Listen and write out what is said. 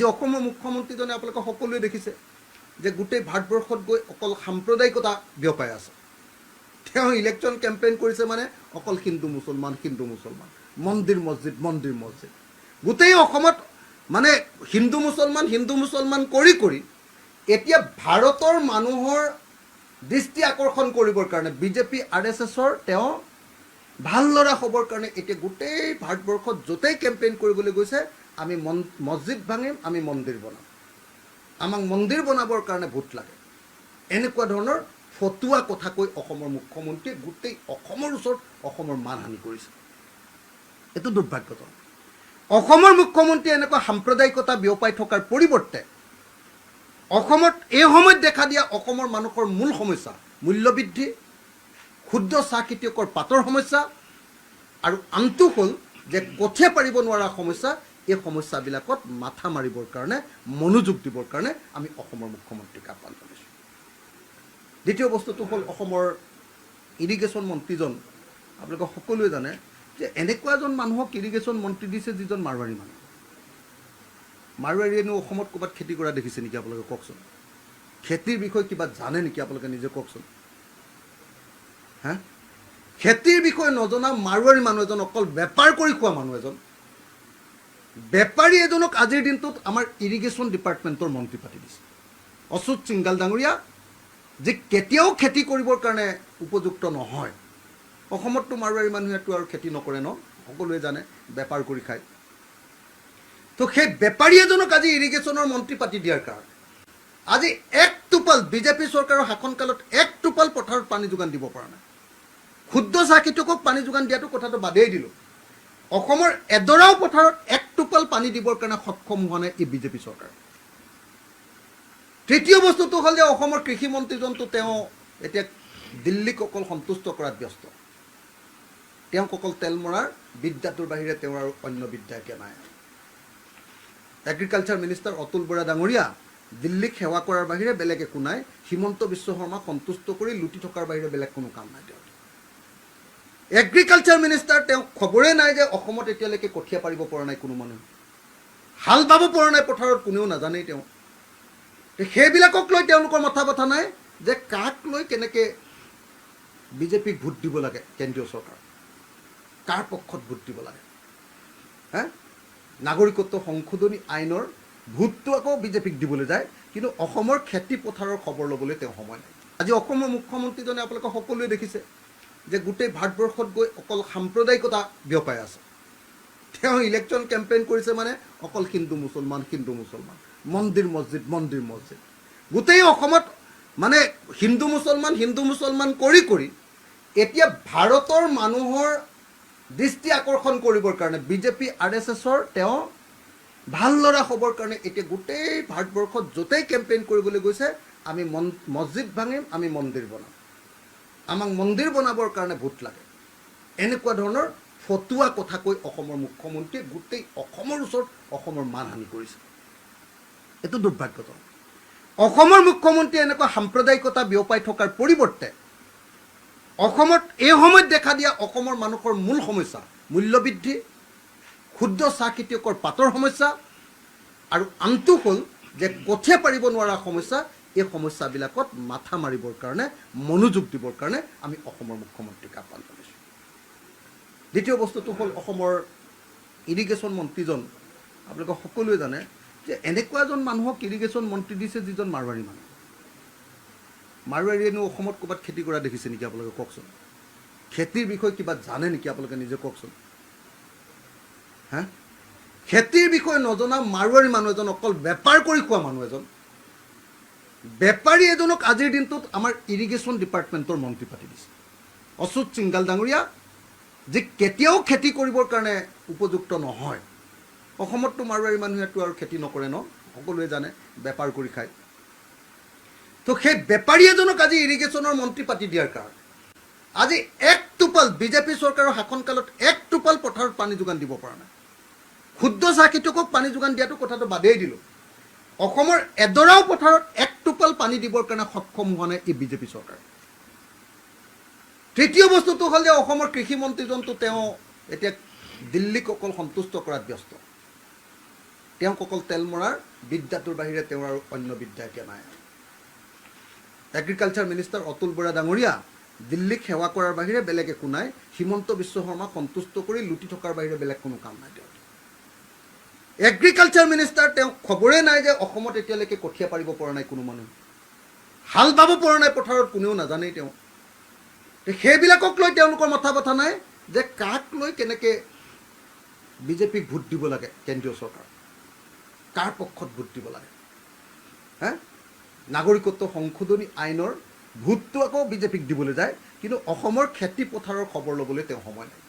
আজি অসমৰ মুখ্যমন্ত্ৰীজনে আপোনালোকে সকলোৱে দেখিছে যে গোটেই ভাৰতবৰ্ষত গৈ অকল সাম্প্ৰদায়িকতা বিয়পাই আছে। তেওঁ ইলেকশ্যন কেম্পেইন কৰিছে মানে অকল হিন্দু মুছলমান মন্দিৰ মছজিদ গোটেই অসমত মানে হিন্দু মুছলমান কৰি এতিয়া ভাৰতৰ মানুহৰ দৃষ্টি আকৰ্ষণ কৰিবৰ কাৰণে বিজেপি RSSৰ তেওঁ ভাল ল'ৰা হ'বৰ কাৰণে এতিয়া গোটেই ভাৰতবৰ্ষত য'তেই কেম্পেইন কৰিবলৈ গৈছে আমি মছজিদ ভাঙিম, আমি মন্দিৰ বনাম, আমাক মন্দিৰ বনাবৰ কাৰণে ভোট লাগে, এনেকুৱা ধৰণৰ ফটুৱা কথা কৈ অসমৰ মুখ্যমন্ত্ৰীয়ে গোটেই অসমৰ ওচৰত অসমৰ মানহানি কৰিছে। এইটো দুৰ্ভাগ্যজনক। অসমৰ মুখ্যমন্ত্ৰীয়ে এনেকুৱা সাম্প্ৰদায়িকতা বিয়পাই থকাৰ পৰিৱৰ্তে অসমত এই সময়ত দেখা দিয়া অসমৰ মানুহৰ মূল সমস্যা মূল্যবৃদ্ধি, ক্ষুদ্ৰ চাহ খেতিয়কৰ পাতৰ সমস্যা আৰু আনটো হ'ল যে কঠীয়া পাৰিব নোৱাৰা সমস্যা, এই সমস্যাবিলাকত মাথা মাৰিবৰ কাৰণে মনোযোগ দিবৰ কাৰণে আমি অসমৰ মুখ্যমন্ত্ৰীক আহ্বান জনাইছোঁ। দ্বিতীয় বস্তুটো হ'ল অসমৰ ইৰিগেশ্যন মন্ত্ৰীজন আপোনালোকে সকলোৱে জানে যে এনেকুৱা এজন মানুহক ইৰিগেশ্যন মন্ত্ৰী দিছে যিজন মাৰোৱাৰী মানুহ। মাৰোৱাৰীয়েনো অসমত ক'ৰবাত খেতি কৰা দেখিছে নেকি আপোনালোকে কওকচোন? খেতিৰ বিষয়ে কিবা জানে নেকি আপোনালোকে নিজে কওকচোন? হা, খেতিৰ বিষয়ে নজনা মাৰোৱাৰী মানুহ এজন, অকল বেপাৰ কৰি খোৱা মানুহ এজন, বেপাৰী এজনক আজিৰ দিনটোত আমাৰ ইৰিগেশ্যন ডিপাৰ্টমেণ্টৰ মন্ত্ৰী পাতি দিছে। অচ্যুত সিংগাল ডাঙৰীয়া যি কেতিয়াও খেতি কৰিবৰ কাৰণে উপযুক্ত নহয়। অসমততো মাৰোৱাৰী মানুহেতো আৰু খেতি নকৰে ন, সকলোৱে জানে, বেপাৰ কৰি খায়। তো সেই বেপাৰী এজনক আজি ইৰিগেশ্যনৰ মন্ত্ৰী পাতি দিয়াৰ কাৰণে আজি এক টোপাল বিজেপি চৰকাৰৰ শাসনকালত এক টোপাল পথাৰত পানী যোগান দিব পৰা নাই। ক্ষুদ্ৰ চাহ খেতিয়কক পানী যোগান দিয়াটো কথাটো বাদেই দিলোঁ, অসমৰ এডৰাও পথাৰত এক টোপাল পানী দিবৰ কাৰণে সক্ষম হোৱা নাই এই বিজেপি চৰকাৰ। তৃতীয় বস্তুটো হ'ল যে অসমৰ কৃষি মন্ত্ৰীজনটো তেওঁ এতিয়া দিল্লীক অকল সন্তুষ্ট কৰাত ব্যস্ত। তেওঁক অকল তেল মৰাৰ বিদ্যাটোৰ বাহিৰে তেওঁৰ আৰু অন্য বিদ্যা একে নাই। এগ্ৰিকালচাৰ মিনিষ্টাৰ অতুল বৰা ডাঙৰীয়া দিল্লীক সেৱা কৰাৰ বাহিৰে বেলেগ একো নাই। হিমন্ত বিশ্ব শৰ্মাক সন্তুষ্ট কৰি লুটি থকাৰ বাহিৰে বেলেগ কোনো কাম নাই তেওঁৰ। এগ্ৰিকালচাৰ মিনিষ্টাৰ, তেওঁক খবৰেই নাই যে অসমত এতিয়ালৈকে কঠীয়া পাৰিব পৰা নাই কোনো মানুহে, হাল বাব পৰা নাই পথাৰত, কোনেও নাজানেই তেওঁ। সেইবিলাকক লৈ তেওঁলোকৰ মাথা ব্যথা নাই যে কাক লৈ কেনেকৈ বিজেপিক ভোট দিব লাগে, কেন্দ্ৰীয় চৰকাৰ কাৰ পক্ষত ভোট দিব লাগে। হা, নাগৰিকত্ব সংশোধনী আইনৰ ভোটটো আকৌ বিজেপিক দিবলৈ যায়, কিন্তু অসমৰ খেতি পথাৰৰ খবৰ ল'বলৈ তেওঁ সময় নাই। আজি অসমৰ মুখ্যমন্ত্ৰীজনে আপোনালোকে সকলোৱে দেখিছে যে গোটেই ভাৰতবৰ্ষত গৈ অকল সাম্প্ৰদায়িকতা বিয়পাই আছে। তেওঁ ইলেকশ্যন কেম্পেইন কৰিছে মানে অকল হিন্দু মুছলমান মন্দিৰ মছজিদ গোটেই অসমত মানে হিন্দু মুছলমান কৰি এতিয়া ভাৰতৰ মানুহৰ দৃষ্টি আকৰ্ষণ কৰিবৰ কাৰণে বিজেপি RSSৰ তেওঁ ভাল ল'ৰা হ'বৰ কাৰণে এতিয়া গোটেই ভাৰতবৰ্ষত য'তেই কেম্পেইন কৰিবলৈ গৈছে আমি মছজিদ ভাঙিম, আমি মন্দিৰ বনাম, আমাক মন্দিৰ বনাবৰ কাৰণে ভোট লাগে, এনেকুৱা ধৰণৰ ফটুৱা কথা কৈ অসমৰ মুখ্যমন্ত্ৰীয়ে গোটেই অসমৰ ওচৰত অসমৰ মানহানি কৰিছে। এইটো দুৰ্ভাগ্যজনক। অসমৰ মুখ্যমন্ত্ৰীয়ে এনেকুৱা সাম্প্ৰদায়িকতা বিয়পাই থকাৰ পৰিৱৰ্তে অসমত এই সময়ত দেখা দিয়া অসমৰ মানুহৰ মূল সমস্যা মূল্যবৃদ্ধি, ক্ষুদ্ৰ চাহ খেতিয়কৰ পাতৰ সমস্যা আৰু আনটো হ'ল যে কঠীয়া পাৰিব নোৱাৰা সমস্যা, এই সমস্যাবিলাকত মাথা মাৰিবৰ কাৰণে মনোযোগ দিবৰ কাৰণে আমি অসমৰ মুখ্যমন্ত্ৰীক আহ্বান জনাইছোঁ। দ্বিতীয় বস্তুটো হ'ল অসমৰ ইৰিগেশ্যন মন্ত্ৰীজন আপোনালোকে সকলোৱে জানে যে এনেকুৱা এজন মানুহক ইৰিগেশ্যন মন্ত্ৰী দিছে যিজন মাৰোৱাৰী মানুহ। মাৰোৱাৰীয়েনো অসমত ক'ৰবাত খেতি কৰা দেখিছে নেকি আপোনালোকে কওকচোন? খেতিৰ বিষয়ে কিবা জানে নেকি আপোনালোকে নিজে কওকচোন? হা, খেতিৰ বিষয়ে নজনা মাৰোৱাৰী মানুহ এজন, অকল বেপাৰ কৰি খোৱা মানুহ এজন, বেপাৰী এজনক আজিৰ দিনটোত আমাৰ ইৰিগেশ্যন ডিপাৰ্টমেণ্টৰ মন্ত্ৰী পাতি দিছে। অচ্যুত সিংগাল ডাঙৰীয়া যি কেতিয়াও খেতি কৰিবৰ কাৰণে উপযুক্ত নহয়। অসমততো মাৰোৱাৰী মানুহেতো আৰু খেতি নকৰে ন, সকলোৱে জানে, বেপাৰ কৰি খায়। তো সেই বেপাৰী এজনক আজি ইৰিগেশ্যনৰ মন্ত্ৰী পাতি দিয়াৰ কাৰণে আজি এক টোপাল বিজেপি চৰকাৰৰ শাসনকালত এক টোপাল পথাৰত পানী যোগান দিব পৰা নাই। ক্ষুদ্ৰ চাহ খেতিয়কক পানী যোগান দিয়াটো কথাটো বাদেই দিলোঁ, অসমৰ এডৰাও পথাৰত এক টোপাল পানী দিবৰ কাৰণে সক্ষম হোৱা নাই এই বিজেপি চৰকাৰ। তৃতীয় বস্তুটো হ'ল যে অসমৰ কৃষি মন্ত্ৰীজনটো তেওঁ এতিয়া দিল্লীক অকল সন্তুষ্ট কৰাত ব্যস্ত। তেওঁক অকল তেল মৰাৰ বিদ্যাটোৰ বাহিৰে তেওঁৰ আৰু অন্য বিদ্যা এতিয়া নাই। এগ্ৰিকালচাৰ মিনিষ্টাৰ অতুল বৰা ডাঙৰীয়া দিল্লীক সেৱা কৰাৰ বাহিৰে বেলেগ একো নাই। হিমন্ত বিশ্ব শৰ্মাক সন্তুষ্ট কৰি লুটি থকাৰ বাহিৰে বেলেগ কোনো কাম নাই তেওঁৰ। এগ্ৰিকালচাৰ মিনিষ্টাৰ তেওঁক খবৰেই নাই যে অসমত এতিয়ালৈকে কঠীয়া পাৰিব পৰা নাই কোনো মানুহ, হাল বাব পৰা নাই পথাৰত কোনেও নাজানেই তেওঁ। সেইবিলাকক লৈ তেওঁলোকৰ মাথা ব্যথা নাই যে কাক লৈ কেনেকৈ বিজেপিক ভোট দিব লাগে, কেন্দ্ৰীয় চৰকাৰ কাৰ পক্ষত ভোট দিব লাগে। নাগৰিকত্ব সংশোধনী আইনৰ ভোটটো আকৌ বিজেপিক দিবলৈ যায়, কিন্তু অসমৰ খেতি পথাৰৰ খবৰ ল'বলৈ তেওঁ সময় নাই।